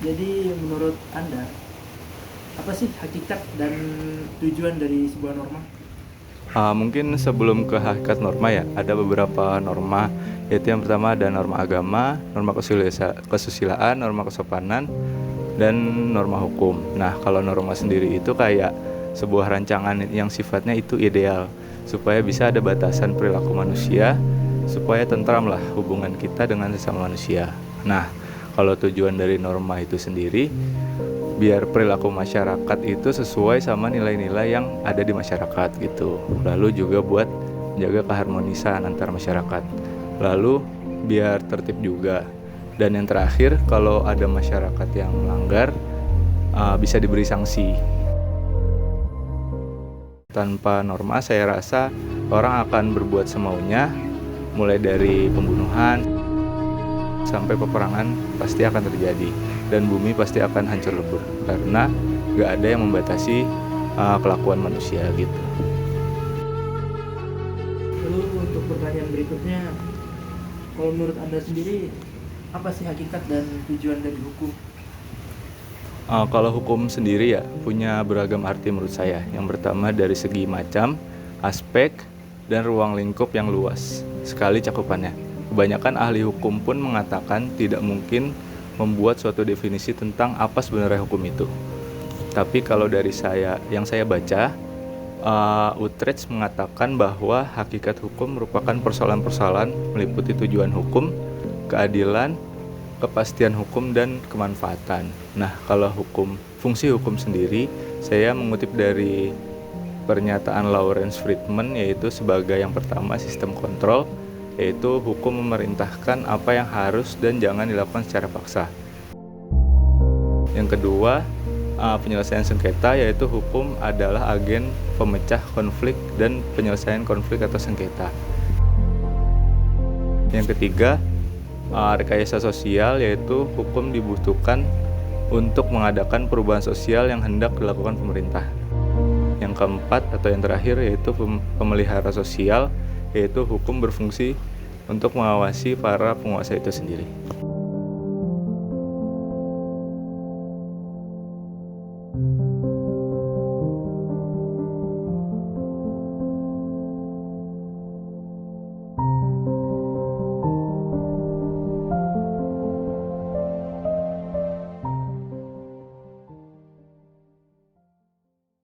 Jadi menurut Anda, apa sih hakikat dan tujuan dari sebuah norma? Mungkin sebelum ke hakikat norma ya, ada beberapa norma, yaitu yang pertama ada norma agama, norma kesusilaan, norma kesopanan, dan norma hukum. Nah, kalau norma sendiri itu kayak sebuah rancangan yang sifatnya itu ideal, supaya bisa ada batasan perilaku manusia, supaya tentramlah hubungan kita dengan sesama manusia. Nah, kalau tujuan dari norma itu sendiri, biar perilaku masyarakat itu sesuai sama nilai-nilai yang ada di masyarakat gitu. Lalu juga buat menjaga keharmonisan antar masyarakat. Lalu biar tertib juga. Dan yang terakhir, kalau ada masyarakat yang melanggar, bisa diberi sanksi. Tanpa norma, saya rasa orang akan berbuat semaunya, mulai dari pembunuhan sampai peperangan pasti akan terjadi, dan bumi pasti akan hancur lebur karena gak ada yang membatasi kelakuan manusia gitu. Lalu untuk pertanyaan berikutnya, kalau menurut Anda sendiri, apa sih hakikat dan tujuan dari hukum? Kalau hukum sendiri ya punya beragam arti menurut saya. Yang pertama dari segi macam, aspek, dan ruang lingkup yang luas sekali cakupannya. Kebanyakan ahli hukum pun mengatakan tidak mungkin membuat suatu definisi tentang apa sebenarnya hukum itu. Tapi kalau dari yang saya baca, Utrecht mengatakan bahwa hakikat hukum merupakan persoalan-persoalan meliputi tujuan hukum, keadilan, kepastian hukum, dan kemanfaatan. Nah, kalau fungsi hukum sendiri, saya mengutip dari pernyataan Lawrence Friedman, yaitu sebagai yang pertama sistem kontrol, yaitu hukum memerintahkan apa yang harus dan jangan dilakukan secara paksa. Yang kedua, penyelesaian sengketa, yaitu hukum adalah agen pemecah konflik dan penyelesaian konflik atau sengketa. Yang ketiga, rekayasa sosial, yaitu hukum dibutuhkan untuk mengadakan perubahan sosial yang hendak dilakukan pemerintah. Yang keempat atau yang terakhir yaitu pemelihara sosial, yaitu hukum berfungsi untuk mengawasi para penguasa itu sendiri.